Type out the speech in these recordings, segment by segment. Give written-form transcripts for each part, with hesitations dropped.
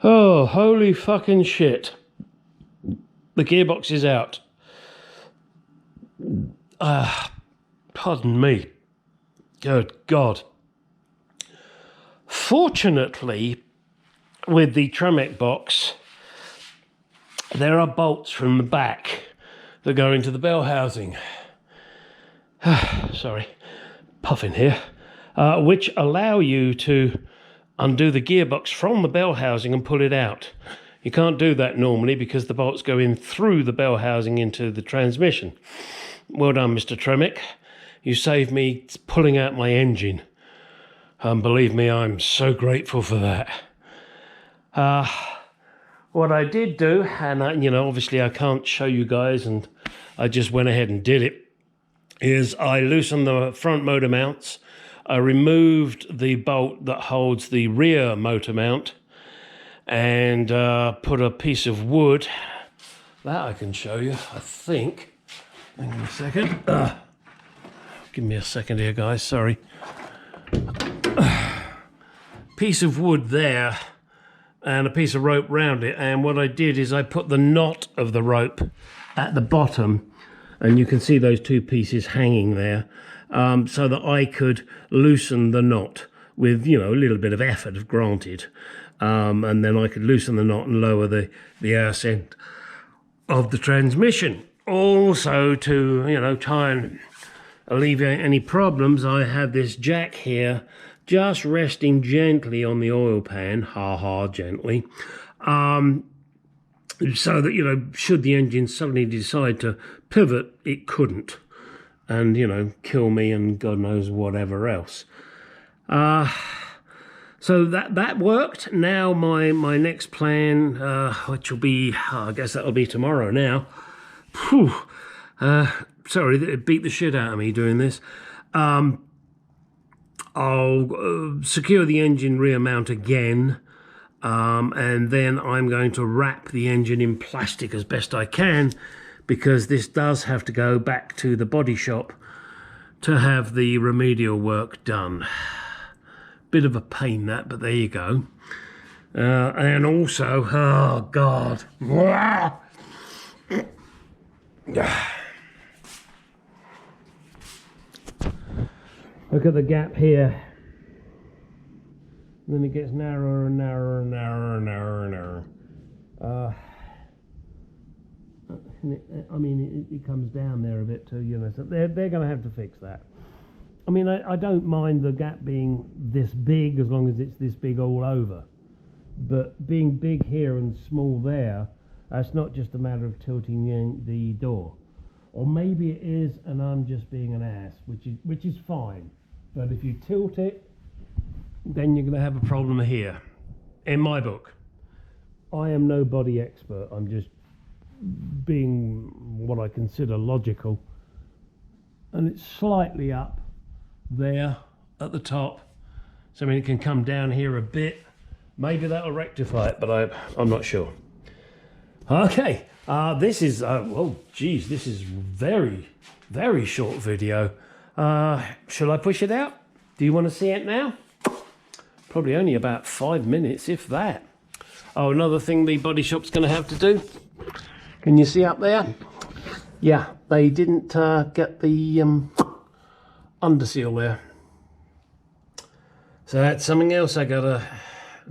Oh, holy fucking shit. The gearbox is out. Pardon me. Good God. Fortunately, with the Tremec box, there are bolts from the back that go into the bell housing. Sorry, puffing here. Which allow you to undo the gearbox from the bell housing and pull it out. You can't do that normally because the bolts go in through the bell housing into the transmission. Well done, Mr. Tremec. You saved me pulling out my engine. Believe me, I'm so grateful for that. What I did do, and obviously I can't show you guys, and I just went ahead and did it, is I loosened the front motor mounts. I removed the bolt that holds the rear motor mount and put a piece of wood that I can show you, I think. Hang on a second. Give me a second here, guys, sorry. Piece of wood there and a piece of rope round it, and what I did is I put the knot of the rope at the bottom, and you can see those two pieces hanging there, so that I could loosen the knot with, a little bit of effort, granted, and then I could loosen the knot and lower the arse end of the transmission. Also, to try and alleviate any problems, I have this jack here just resting gently on the oil pan, gently, so that, should the engine suddenly decide to pivot, it couldn't, and, kill me and God knows whatever else. So that worked. Now my next plan, which will be, I guess that'll be tomorrow now. Sorry, it beat the shit out of me doing this. I'll secure the engine rear mount again, and then I'm going to wrap the engine in plastic as best I can, because this does have to go back to the body shop to have the remedial work done. Bit of a pain that, but there you go. And also, oh God. Look at the gap here. And then it gets narrower and narrower and narrower and narrower and narrower. It comes down there a bit too, so they're going to have to fix that. I don't mind the gap being this big as long as it's this big all over. But being big here and small there, that's not just a matter of tilting the door. Or maybe it is, and I'm just being an ass, which is fine. But if you tilt it, then you're going to have a problem here. In my book, I am no body expert. I'm just being what I consider logical. And it's slightly up there at the top. So it can come down here a bit. Maybe that'll rectify it, but I'm not sure. Okay, this is, this is very, very short video. Shall I push it out? Do you want to see it now? Probably only about 5 minutes, if that. Oh, another thing the body shop's going to have to do. Can you see up there? Yeah, they didn't get the underseal there. So that's something else I gotta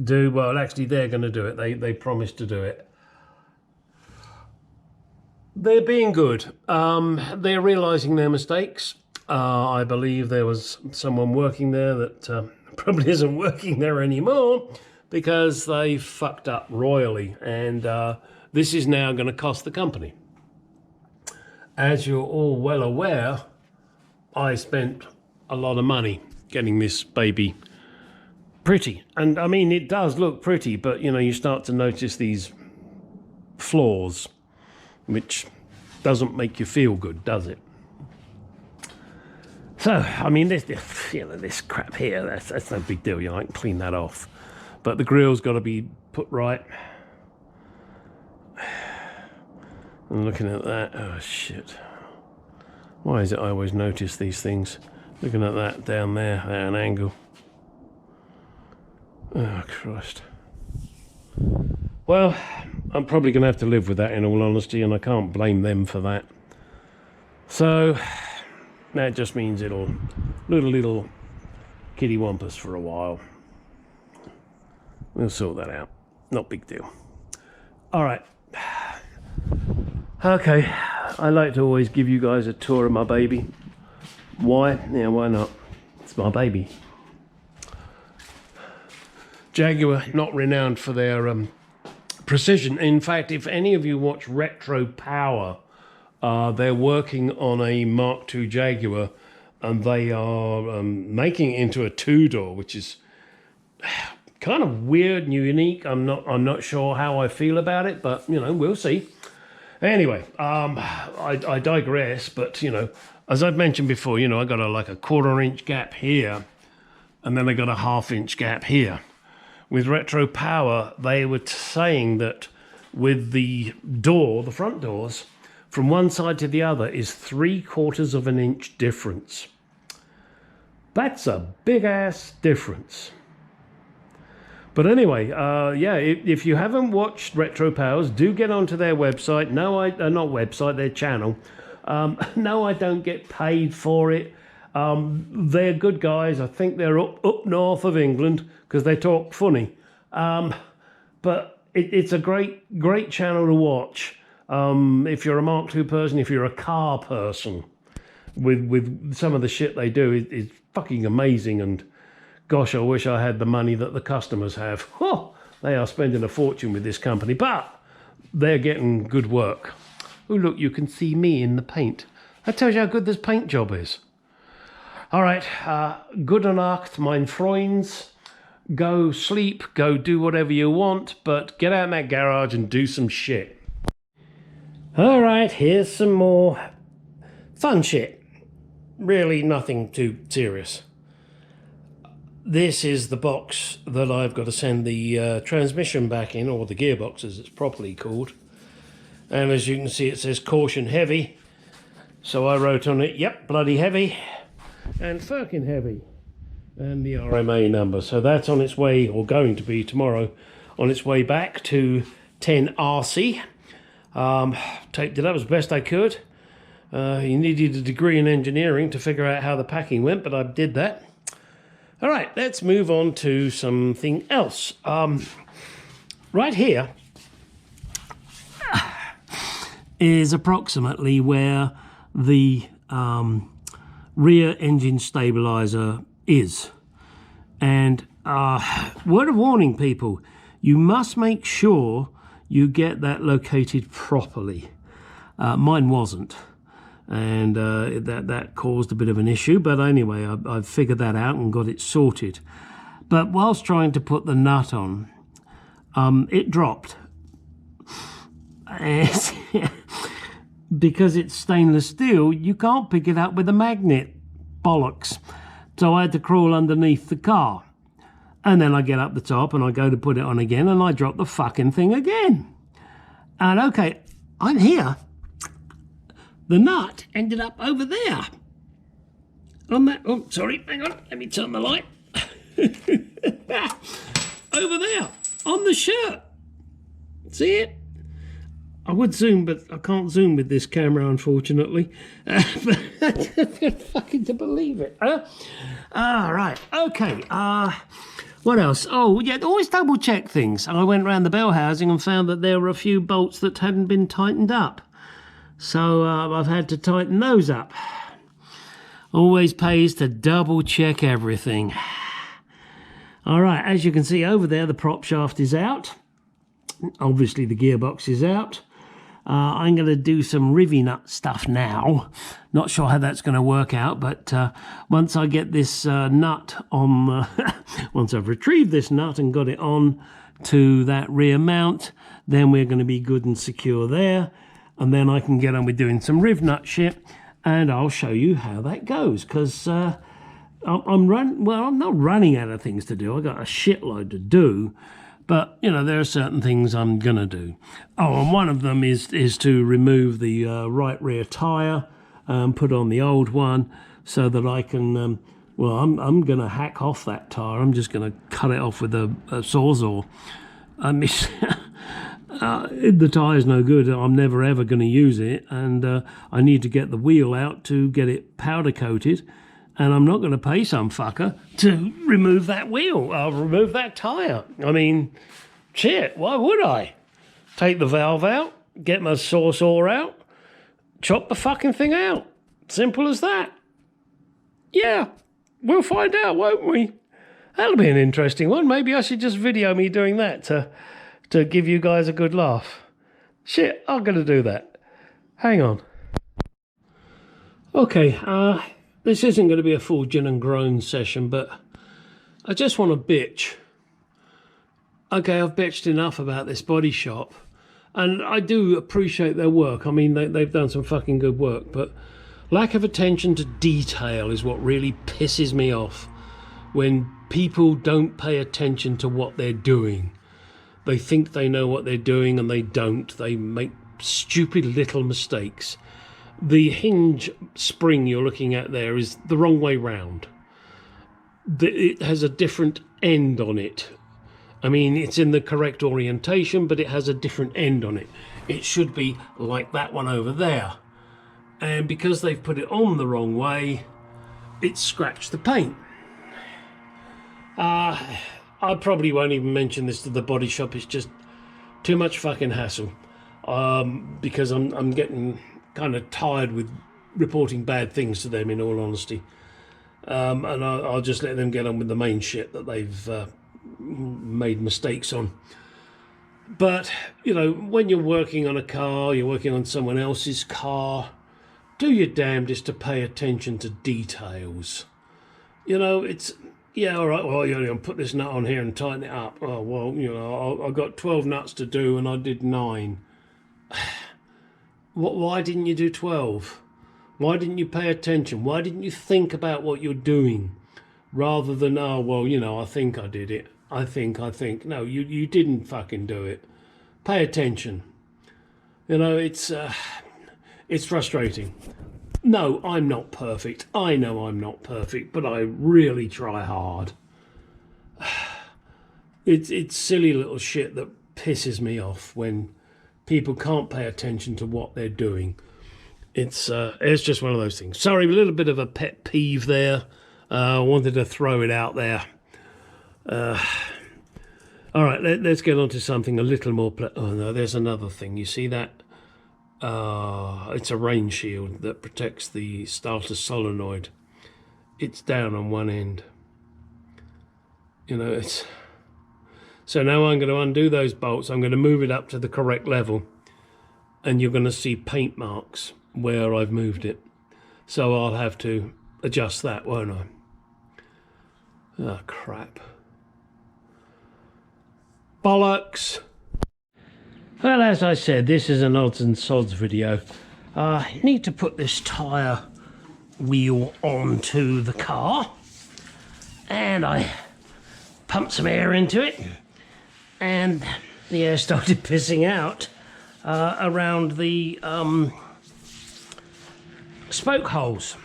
do. Well, actually, they're going to do it. They promised to do it. They're being good. They're realising their mistakes. I believe there was someone working there that probably isn't working there anymore because they fucked up royally, and this is now going to cost the company. As you're all well aware, I spent a lot of money getting this baby pretty. And it does look pretty, but you start to notice these flaws, which doesn't make you feel good, does it? So, this crap here, that's no big deal. I can clean that off. But the grill's got to be put right. I'm looking at that. Oh, shit. Why is it I always notice these things? Looking at that down there at an angle. Oh, Christ. Well, I'm probably going to have to live with that in all honesty, and I can't blame them for that. So that just means it'll little kitty wampus for a while. We'll sort that out. Not big deal. All right. Okay. I like to always give you guys a tour of my baby. Why? Yeah, why not? It's my baby. Jaguar, not renowned for their precision. In fact, if any of you watch Retro Power, they're working on a Mark II Jaguar, and they are making it into a two-door, which is kind of weird and unique. I'm not sure how I feel about it, but you know, we'll see. Anyway, I digress. But you know, as I've mentioned before, you know, I got like a 1/4 inch gap here, and then I got a 1/2 inch gap here. With Retro Power, they were saying that with the door, the front doors, from one side to the other is 3/4 of an inch difference. That's a big ass difference. But anyway, yeah, if you haven't watched Retro Powers, do get onto their website. No, not website, their channel. No, I don't get paid for it. They're good guys. I think they're up north of England because they talk funny. But it's a great channel to watch. If you're a Mark II person, if you're a car person, with some of the shit they do is fucking amazing. And gosh, I wish I had the money that the customers have. Oh, they are spending a fortune with this company, but they're getting good work. Oh, look, you can see me in the paint. That tells you how good this paint job is. All right, gute Nacht, mein Freunds. Go sleep, go do whatever you want, but get out in that garage and do some shit. All right, here's some more fun shit. Really nothing too serious. This is the box that I've got to send the transmission back in, or the gearbox as it's properly called. And as you can see, it says caution heavy. So I wrote on it, yep, bloody heavy and fucking heavy. And the RMA number. So that's on its way, or going to be tomorrow, on its way back to 10RC. Taped it up as best I could. You needed a degree in engineering to figure out how the packing went, but I did that. All right, let's move on to something else. Right here is approximately where the rear engine stabilizer is. And word of warning, people, you must make sure you get that located properly. Mine wasn't. And that caused a bit of an issue, but anyway, I've figured that out and got it sorted. But whilst trying to put the nut on, it dropped. Because it's stainless steel, you can't pick it up with a magnet. Bollocks. So I had to crawl underneath the car. And then I get up the top and I go to put it on again and I drop the fucking thing again. And okay, I'm here. The nut ended up over there. On that, oh, sorry, hang on, let me turn the light. Over there, on the shirt. See it? I would zoom, but I can't zoom with this camera, unfortunately. But fucking to believe it. Right, okay. What else? Oh, yeah, always double check things. I went around the bell housing and found that there were a few bolts that hadn't been tightened up. So I've had to tighten those up. Always pays to double check everything. All right, as you can see over there, the prop shaft is out. Obviously the gearbox is out. I'm going to do some rivy nut stuff now. Not sure how that's going to work out, but once I get this nut on, once I've retrieved this nut and got it on to that rear mount, then we're going to be good and secure there. And then I can get on with doing some riv nut shit, and I'll show you how that goes. Because I'm not running out of things to do. I got a shitload to do. But, you know, there are certain things I'm going to do. Oh, and one of them is to remove the right rear tyre, put on the old one, so that I can, well, I'm going to hack off that tyre. I'm just going to cut it off with a sawzall. The tyre's no good. I'm never ever going to use it, and I need to get the wheel out to get it powder coated, and I'm not going to pay some fucker to remove that wheel. I'll remove that tyre. I mean, shit, why would I? Take the valve out, get my saw out, chop the fucking thing out. Simple as that. Yeah, we'll find out, won't we? That'll be an interesting one. Maybe I should just video me doing that to give you guys a good laugh. Shit, I'm going to do that. Hang on. Okay, this isn't going to be a full gin and groan session, but I just want to bitch. Okay, I've bitched enough about this body shop, and I do appreciate their work. I mean, they've done some fucking good work, but lack of attention to detail is what really pisses me off. When people don't pay attention to what they're doing. They think they know what they're doing and they don't. They make stupid little mistakes. The hinge spring you're looking at there is the wrong way round. It has a different end on it. I mean, it's in the correct orientation, but it has a different end on it. It should be like that one over there. And because they've put it on the wrong way, it's scratched the paint. I probably won't even mention this to the body shop. It's just too much fucking hassle. Because I'm getting kind of tired with reporting bad things to them, in all honesty. And I'll just let them get on with the main shit that they've made mistakes on. But, you know, when you're working on a car, you're working on someone else's car, do your damnedest to pay attention to details. You know, it's... Yeah, all right, well, I'll put this nut on here and tighten it up. Oh, well, you know, I've got 12 nuts to do and I did 9. Why didn't you do 12? Why didn't you pay attention? Why didn't you think about what you're doing? Rather than, oh, well, you know, I think I did it. I think. No, you didn't fucking do it. Pay attention. You know, it's frustrating. No, I'm not perfect. I know I'm not perfect, but I really try hard. It's silly little shit that pisses me off when people can't pay attention to what they're doing. It's just one of those things. Sorry, a little bit of a pet peeve there. I wanted to throw it out there. All right, let's get on to something a little more... oh, no, there's another thing. You see that? It's a rain shield that protects the starter solenoid. It's down on one end. You know, it's... So now I'm going to undo those bolts. I'm going to move it up to the correct level. And you're going to see paint marks where I've moved it. So I'll have to adjust that, won't I? Oh, crap. Bollocks! Well, as I said, this is an odds and sods video. I need to put this tyre wheel onto the car. And I pumped some air into it. And the air started pissing out around the spoke holes.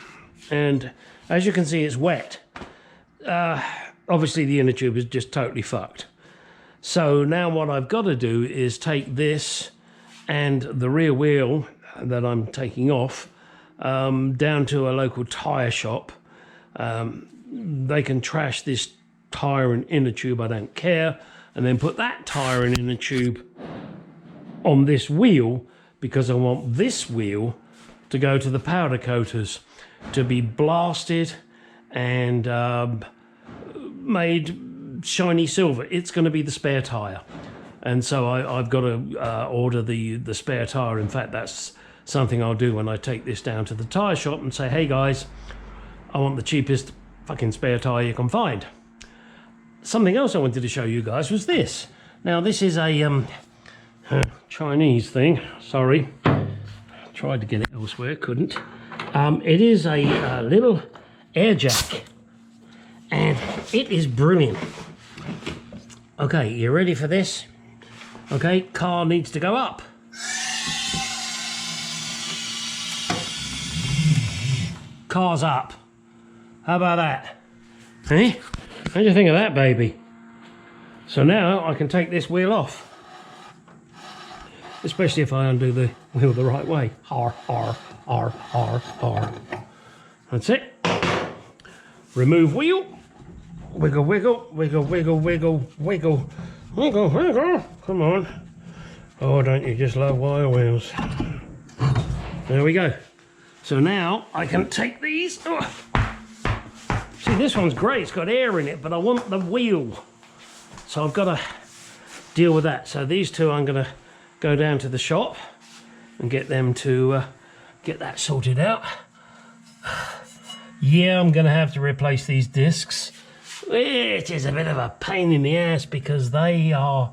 And as you can see, it's wet. Obviously, the inner tube is just totally fucked. So now what I've got to do is take this and the rear wheel that I'm taking off down to a local tyre shop. They can trash this tyre and inner tube, I don't care, and then put that tyre and inner tube on this wheel, because I want this wheel to go to the powder coaters to be blasted and made shiny silver. It's going to be the spare tyre, and so I've got to order the spare tyre. In fact, that's something I'll do when I take this down to the tyre shop and say, hey guys, I want the cheapest fucking spare tyre you can find. Something else I wanted to show you guys was this. Now this is a Chinese thing, sorry, tried to get it elsewhere, couldn't. It is a little air jack, and it is brilliant. Okay, you ready for this? Okay, car needs to go up. Car's up. How about that? Hey, what do you think of that, baby? So now I can take this wheel off. especially if I undo the wheel the right way. Har, har, har, har, har. That's it. Remove wheel. Wiggle, wiggle, wiggle, wiggle, wiggle, wiggle, wiggle, wiggle. Come on. Oh, don't you just love wire wheels? There we go. So now I can take these. Oh. See, this one's great. It's got air in it, but I want the wheel. So I've got to deal with that. So these two I'm going to go down to the shop and get them to get that sorted out. Yeah, I'm going to have to replace these discs, which is a bit of a pain in the ass because they are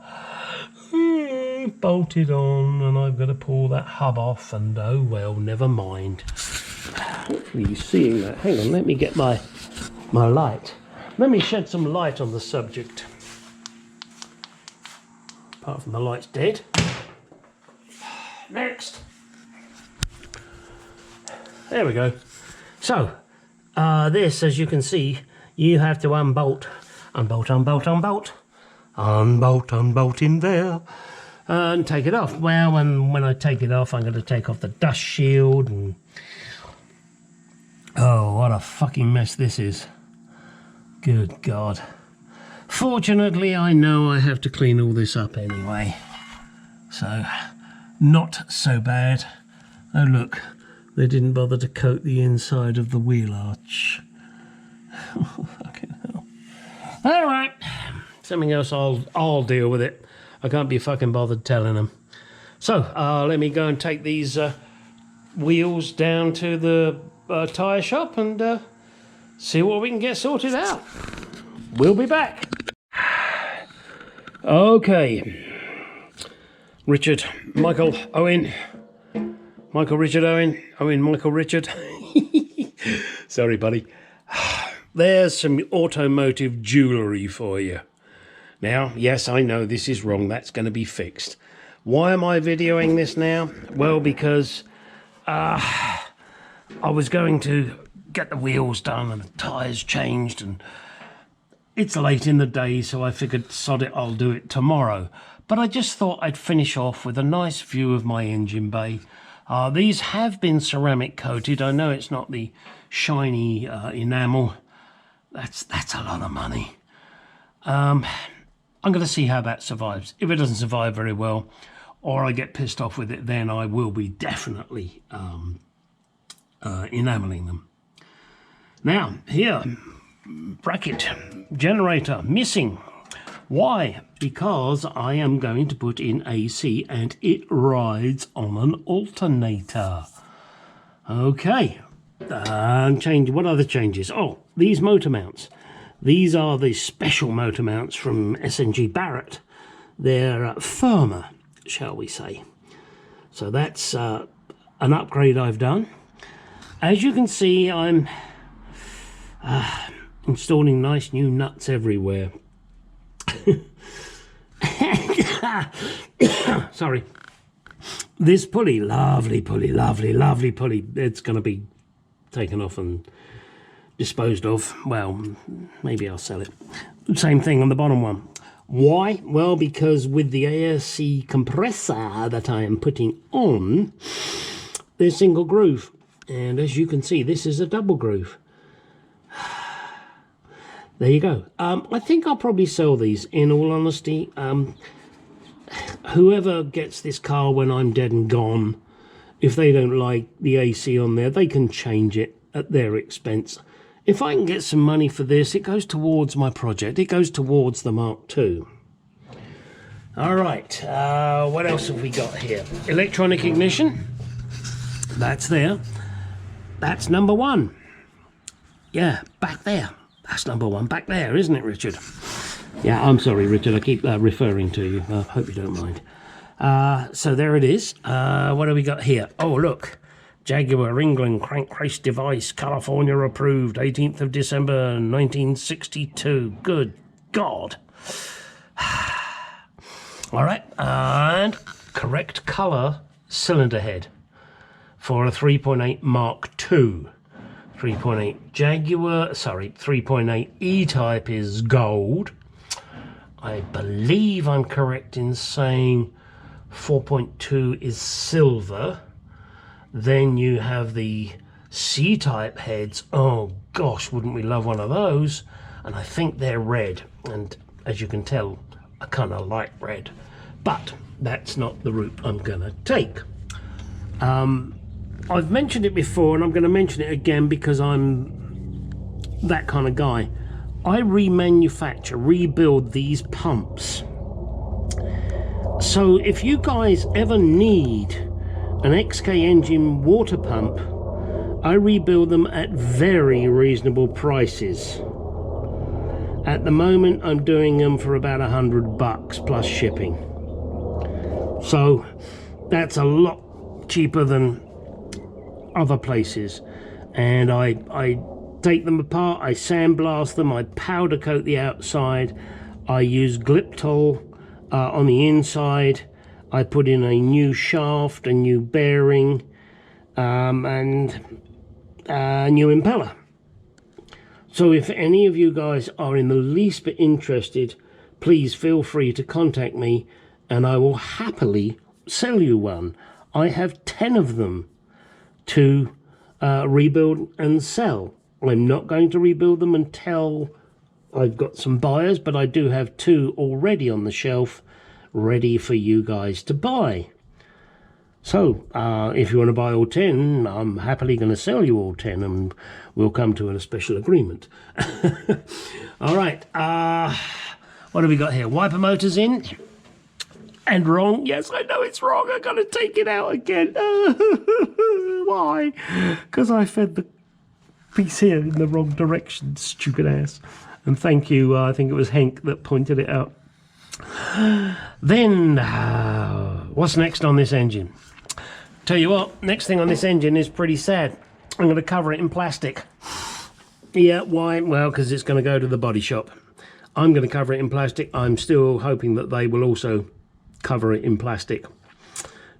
bolted on and I've got to pull that hub off, and oh well, never mind. Hopefully you're seeing that. Hang on, let me get my light. Let me shed some light on the subject. Apart from the light's dead. Next. There we go. So, this, as you can see, you have to unbolt, unbolt, unbolt, unbolt, unbolt, unbolt in there, and take it off. Well, when I take it off, I'm going to take off the dust shield, and oh, what a fucking mess this is. Good God. Fortunately, I know I have to clean all this up anyway, so not so bad. Oh look, they didn't bother to coat the inside of the wheel arch. Oh, fucking hell. All right, something else, I'll deal with it. I can't be fucking bothered telling them. So let me go and take these wheels down to the tyre shop and see what we can get sorted out. We'll be back. Okay. Richard, Michael, Owen. Michael, Richard, Owen. Owen, Michael, Richard. Sorry, buddy. There's some automotive jewellery for you. Now, yes, I know this is wrong. That's going to be fixed. Why am I videoing this now? Well, because I was going to get the wheels done and the tyres changed, and it's late in the day, so I figured, sod it, I'll do it tomorrow. But I just thought I'd finish off with a nice view of my engine bay. These have been ceramic coated. I know it's not the shiny enamel. That's a lot of money. I'm going to see how that survives. If it doesn't survive very well, or I get pissed off with it, then I will be definitely enameling them. Now, here, bracket generator missing. Why? Because I am going to put in AC and it rides on an alternator. Okay, what other changes? Oh, these motor mounts. These are the special motor mounts from SNG Barrett. They're firmer, shall we say. So that's an upgrade I've done. As you can see, I'm installing nice new nuts everywhere. Sorry. This pulley, lovely pulley, lovely pulley. It's going to be taken off and disposed of. Well, maybe I'll sell it. Same thing on the bottom one. Why? Well, because with the ASC compressor that I am putting on, there's single groove. And as you can see, this is a double groove. There you go. I think I'll probably sell these, in all honesty. Whoever gets this car when I'm dead and gone, if they don't like the AC on there, they can change it at their expense. If I can get some money for this, it goes towards my project. It goes towards the Mark II. All right, what else have we got here? Electronic ignition. That's there. That's number one. Yeah, back there. That's number one back there, isn't it, Richard? Yeah, I'm sorry, Richard. I keep referring to you. I hope you don't mind. So there it is. What do we got here? Oh, look. Jaguar, England, crankcase device, California approved, 18th of December, 1962. Good God. All right, and correct colour cylinder head for a 3.8 Mark II. 3.8 Jaguar, sorry, 3.8 E-Type is gold. I believe I'm correct in saying 4.2 is silver. Then you have the C-type heads. Oh gosh, wouldn't we love one of those? And I think they're red, and as you can tell, I kind of like red, but that's not the route I'm gonna take. I've mentioned it before, and I'm going to mention it again because I'm that kind of guy. I rebuild these pumps. So if you guys ever need an XK engine water pump, I rebuild them at very reasonable prices. At the moment, I'm doing them for about $100 plus shipping. So that's a lot cheaper than other places. And I take them apart, I sandblast them, I powder coat the outside, I use Gliptol on the inside, I put in a new shaft, a new bearing, and a new impeller. So if any of you guys are in the least bit interested, please feel free to contact me and I will happily sell you one. I have 10 of them to rebuild and sell. I'm not going to rebuild them until I've got some buyers, but I do have 2 already on the shelf ready for you guys to buy. So if you want to buy all 10, I'm happily going to sell you all 10 and we'll come to a special agreement. All right, what have we got here? Wiper motors in. And wrong. Yes, I know it's wrong. I gotta take it out again. Why? Because I fed the piece here in the wrong direction, stupid ass. And thank you, I think it was Henk that pointed it out. Then, what's next on this engine? Tell you what, next thing on this engine is pretty sad. I'm going to cover it in plastic. Yeah, why? Well, because it's going to go to the body shop. I'm going to cover it in plastic. I'm still hoping that they will also cover it in plastic,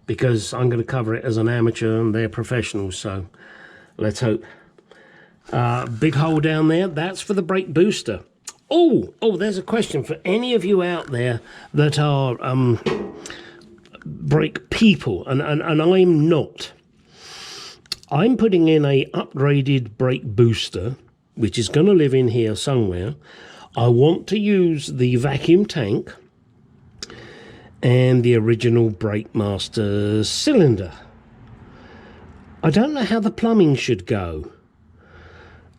because I'm going to cover it as an amateur and they're professionals, so let's hope. Big hole down there, that's for the brake booster. Oh, there's a question for any of you out there that are brake people, and I'm not. I'm putting in a upgraded brake booster, which is going to live in here somewhere. I want to use the vacuum tank and the original brake master cylinder. I don't know how the plumbing should go,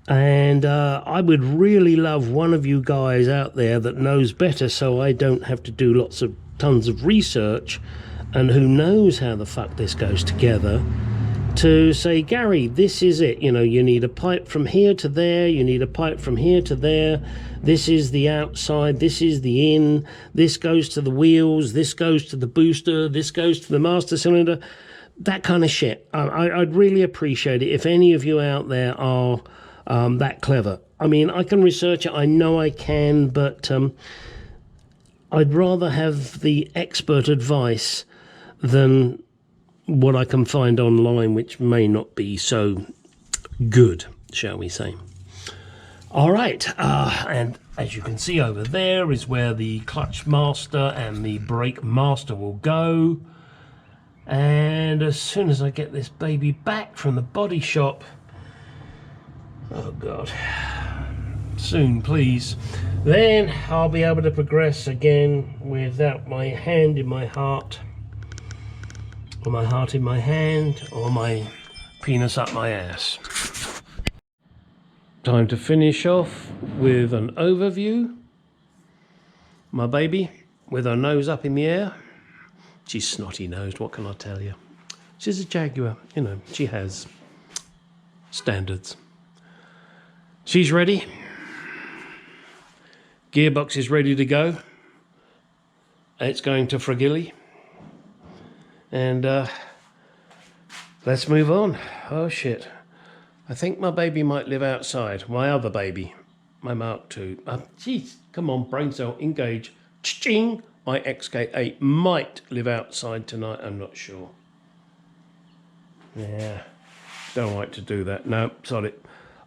and I would really love one of you guys out there that knows better, so I don't have to do tons of research, and who knows how the fuck this goes together, to say, Gary, this is it. You know, you need a pipe from here to there, you need a pipe from here to there, this is the outside, this is the in, this goes to the wheels, this goes to the booster, this goes to the master cylinder, that kind of shit. I'd really appreciate it if any of you out there are that clever. I mean, I can research it, I know I can, but I'd rather have the expert advice than what I can find online, which may not be so good, shall we say. All right, and as you can see over there is where the clutch master and the brake master will go. And as soon as I get this baby back from the body shop, oh God, soon please, then I'll be able to progress again without my hand in my heart, or my heart in my hand, or my penis up my ass. Time to finish off with an overview. My baby with her nose up in the air. She's snotty-nosed, what can I tell you? She's a Jaguar, you know, she has standards. She's ready. Gearbox is ready to go. It's going to Fragilly. And let's move on. Oh shit. I think my baby might live outside. My other baby, my Mark II. Jeez, come on, brain cell, engage. Ching! My XK8 might live outside tonight, I'm not sure. Yeah, don't like to do that. No, sorry.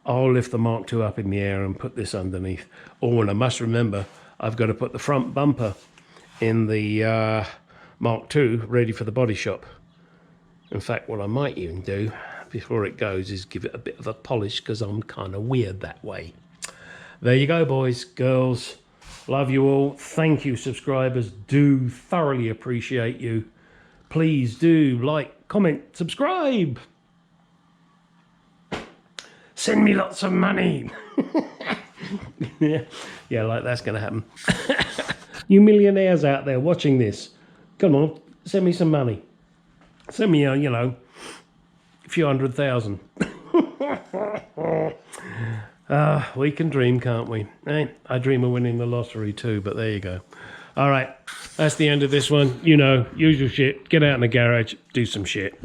I'll lift the Mark II up in the air and put this underneath. Oh, and I must remember, I've got to put the front bumper in the Mark II ready for the body shop. In fact, what I might even do before it goes is give it a bit of a polish, because I'm kind of weird that way. There you go, boys, girls. Love you all. Thank you, subscribers. Do thoroughly appreciate you. Please do like, comment, subscribe. Send me lots of money. Yeah, like that's going to happen. You millionaires out there watching this, come on, send me some money. Send me, you know, a few 100,000. We can dream, can't we? Hey, I dream of winning the lottery too, but there you go. All right, that's the end of this one. You know, usual shit. Get out in the garage, do some shit.